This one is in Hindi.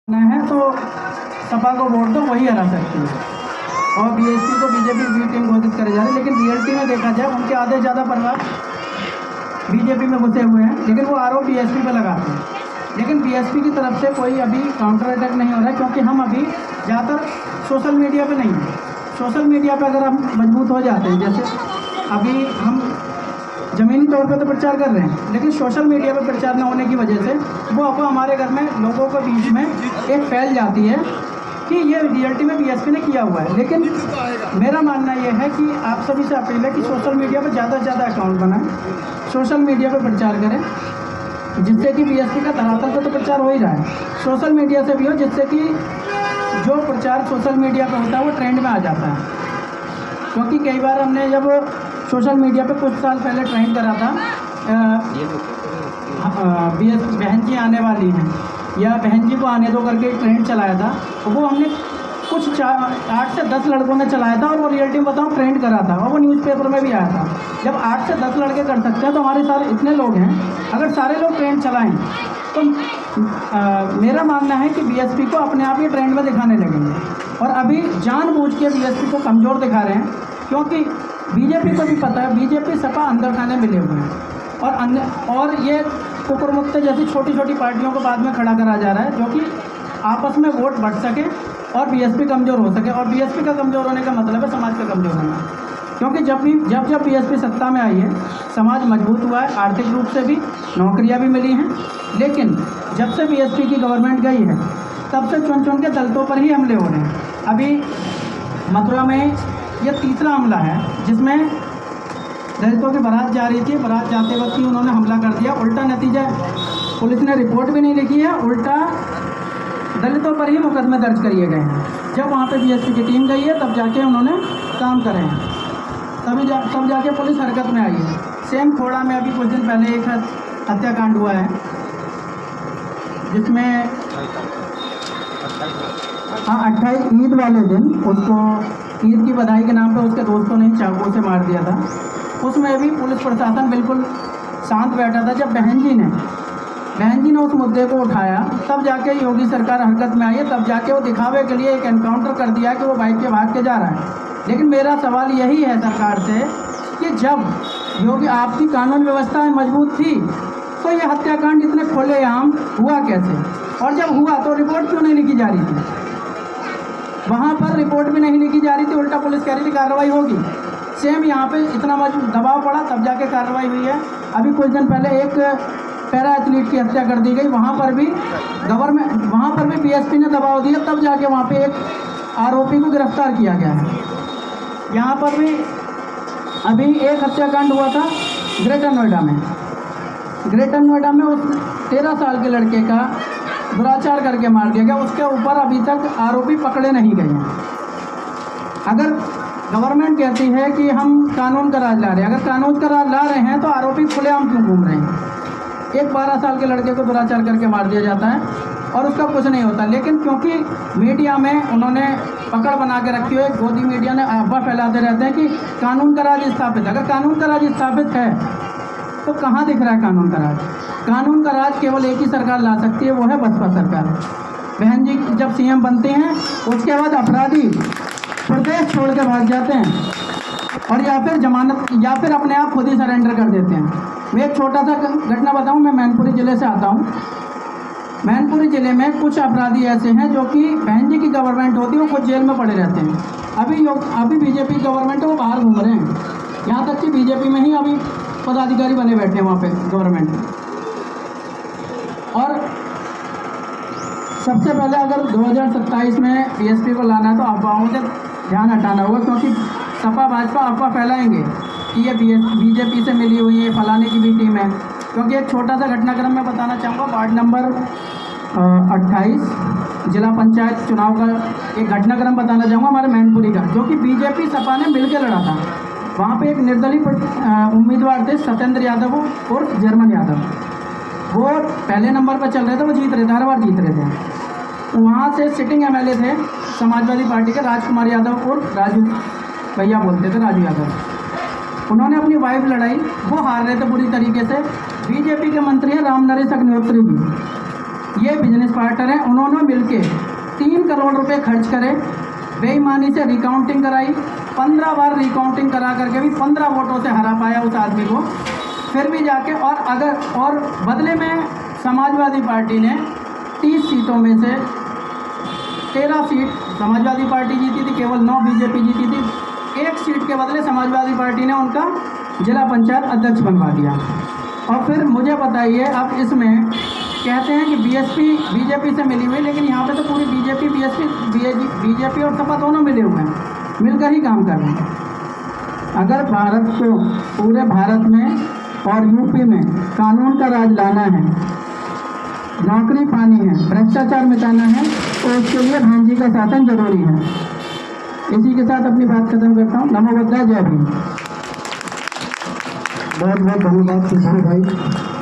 है तो सपा को वोट दो, वही हरा सकती है। और बीएसपी को बीजेपी बी टीम घोषित करे जा रहे हैं, लेकिन रियलिटी में देखा जाए उनके आधे ज़्यादा परिवार बीजेपी में घुसे हुए हैं, लेकिन वो आरोप बीएसपी पर लगाते हैं। लेकिन बीएसपी की तरफ से कोई अभी काउंटर अटैक नहीं हो रहा है, क्योंकि हम अभी ज़्यादातर सोशल मीडिया पे नहीं हैं। सोशल मीडिया पे अगर हम मजबूत हो जाते हैं, जैसे अभी हम ज़मीनी तौर पे तो प्रचार कर रहे हैं, लेकिन सोशल मीडिया पे प्रचार न होने की वजह से वो अफवाह हमारे घर में लोगों के बीच में एक फैल जाती है कि ये रियलिटी में बीएसपी ने किया हुआ है। लेकिन मेरा मानना ये है कि आप सभी से अपील है कि सोशल मीडिया पर ज़्यादा से ज़्यादा अकाउंट बनाएं, सोशल मीडिया पर प्रचार करें, जिससे कि बीएसपी का धरातल पर तो प्रचार हो ही रहा है, सोशल मीडिया से भी हो, जिससे कि जो प्रचार सोशल मीडिया पर होता है वो ट्रेंड में आ जाता है। क्योंकि कई बार हमने जब सोशल मीडिया पे कुछ साल पहले ट्रेंड करा था बहन जी आने वाली हैं या बहन जी को आने दो करके ट्रेंड चलाया था, वो हमने कुछ 8 से 10 लड़कों ने चलाया था और वो रियलिटी में बताऊँ ट्रेंड करा था और वो न्यूज़पेपर में भी आया था। जब 8 से 10 लड़के कर सकते हैं तो हमारे सारे इतने लोग हैं, अगर सारे लोग ट्रेंड चलाएं तो मेरा मानना है कि बीएसपी को अपने आप ही ट्रेंड में दिखाने लगेंगे। और अभी जानबूझ के बीएसपी को कमज़ोर दिखा रहे हैं, क्योंकि बीजेपी को भी पता है बीजेपी सपा अंदर खाने मिले हुए हैं और ये कुकुरमुक्त जैसी छोटी छोटी पार्टियों को बाद में खड़ा करा जा रहा है, जो कि आपस में वोट बढ़ सके और बीएसपी कमज़ोर हो सके। और बीएसपी का कमज़ोर होने का मतलब है समाज का कमज़ोर होना, क्योंकि जब बीएसपी सत्ता में आई है समाज मजबूत हुआ है, आर्थिक रूप से भी, नौकरियां भी मिली हैं। लेकिन जब से बीएसपी की गवर्नमेंट गई है तब से चुन के दलितों पर ही हमले हो रहे हैं। अभी मथुरा में ये तीसरा हमला है जिसमें दलितों की बारात जा रही थी, बारात जाते वक्त ही उन्होंने हमला कर दिया। उल्टा नतीजा, पुलिस ने रिपोर्ट भी नहीं लिखी है, उल्टा दलितों पर ही मुकदमे दर्ज करिए गए हैं। जब वहाँ पे बीएसपी की टीम गई है तब जाके उन्होंने काम करे हैं, तब जाके पुलिस हरकत में आई है। सेम खोड़ा में अभी कुछ दिन पहले एक हत्याकांड हुआ है जिसमें 28 ईद वाले दिन उसको ईद की बधाई के नाम पे उसके दोस्तों ने चाकू से मार दिया था। उसमें भी पुलिस प्रशासन बिल्कुल शांत बैठा था। जब बहन जी ने उस मुद्दे को उठाया तब जाके योगी सरकार हरकत में आई है, तब जाके वो दिखावे के लिए एक एनकाउंटर कर दिया कि वो बाइक के भाग के जा रहा है। लेकिन मेरा सवाल यही है सरकार से कि जब योगी आपकी कानून व्यवस्था मजबूत थी तो ये हत्याकांड इतने खुलेआम हुआ कैसे? और जब हुआ तो रिपोर्ट क्यों नहीं लिखी जा रही थी? वहाँ पर रिपोर्ट भी नहीं लिखी जा रही थी, उल्टा पुलिस कह रही थी कार्रवाई होगी। सेम यहाँ पे इतना दबाव पड़ा तब जाके कार्रवाई हुई है। अभी कुछ दिन पहले एक पैरा एथलीट की हत्या कर दी गई, वहाँ पर भी बीएसपी ने दबाव दिया, तब जाके वहाँ पे एक आरोपी को गिरफ्तार किया गया है। यहाँ पर भी अभी एक हत्याकांड हुआ था ग्रेटर नोएडा में उस 13 साल के लड़के का दुराचार करके मार दिया गया। उसके ऊपर अभी तक आरोपी पकड़े नहीं गए हैं। अगर गवर्नमेंट कहती है कि हम कानून का राज ला रहे हैं, अगर कानून का राज ला रहे हैं तो आरोपी खुलेआम क्यों घूम रहे हैं? एक 12 साल के लड़के को दुराचार करके मार दिया जाता है और उसका कुछ नहीं होता। लेकिन क्योंकि मीडिया में उन्होंने पकड़ बना के रखी हुई, गोदी मीडिया ने अफवाह फैलाते रहते हैं कि कानून का राज स्थापित है। अगर कानून का राज स्थापित है तो कहाँ दिख रहा है कानून का राज? कानून का राज केवल एक ही सरकार ला सकती है, वो है बसपा सरकार। बहन जी जब सीएम बनते हैं उसके बाद अपराधी प्रदेश छोड़ के भाग जाते हैं और या फिर जमानत या फिर अपने आप खुद ही सरेंडर कर देते हैं। मैं एक छोटा सा घटना बताऊं, मैं मैनपुरी ज़िले से आता हूं। मैनपुरी ज़िले में कुछ अपराधी ऐसे हैं जो कि बहन जी की गवर्नमेंट होती है वो खुद जेल में पड़े रहते हैं। अभी बीजेपी गवर्नमेंट है, वो बाहर घूम रहे हैं, यहाँ तक कि बीजेपी में ही अभी पदाधिकारी बने बैठे हैं वहाँ पे गवर्नमेंट में। और सबसे पहले अगर 2027 में बीएसपी को लाना है तो अफवाहों से ध्यान हटाना होगा, क्योंकि सपा भाजपा अफवाह फैलाएंगे कि ये बीजेपी से मिली हुई है, फलाने की भी टीम है। क्योंकि एक छोटा सा घटनाक्रम मैं बताना चाहूँगा, वार्ड नंबर 28 जिला पंचायत चुनाव का एक घटनाक्रम बताना चाहूँगा हमारे मैनपुरी का, जो कि बीजेपी सपा ने मिलकर लड़ा था। वहाँ पे एक निर्दलीय उम्मीदवार थे सत्येंद्र यादव और जर्मन यादव, वो पहले नंबर पर चल रहे थे, वो जीत रहे थे, हर बार जीत रहे थे। वहाँ से सिटिंग एमएलए थे समाजवादी पार्टी के राजकुमार यादव और राजू भैया बोलते थे, राजू यादव। उन्होंने अपनी वाइफ लड़ाई, वो हार रहे थे बुरी तरीके से। बीजेपी के मंत्री हैं राम नरेश अग्निहोत्री भी, ये बिजनेस पार्टनर हैं, उन्होंने मिलके 3 करोड़ रुपए खर्च करे, बेईमानी से रिकाउंटिंग कराई, 15 बार रिकाउंटिंग करा करके भी 15 वोटों से हरा पाया उस आदमी को। फिर भी जाके और बदले में समाजवादी पार्टी ने 30 सीटों में से 13 सीट समाजवादी पार्टी जीती थी, केवल 9 बीजेपी जीती थी। 1 सीट के बदले समाजवादी पार्टी ने उनका जिला पंचायत अध्यक्ष बनवा दिया। और फिर मुझे बताइए, अब इसमें कहते हैं कि बीजेपी से मिली हुई, लेकिन यहाँ पे तो पूरी बीजेपी और सपा दोनों मिले हुए हैं, मिलकर ही काम कर रहे हैं। अगर भारत को, पूरे भारत में और यूपी में कानून का राज लाना है, नौकरी पानी है, भ्रष्टाचार मिटाना है, तो उसके लिए भांजी का शासन जरूरी है। इसी के साथ अपनी बात खत्म करता हूँ। नमो बुद्धाय, जय भीम। बहुत बहुत धन्यवाद किशोर भाई।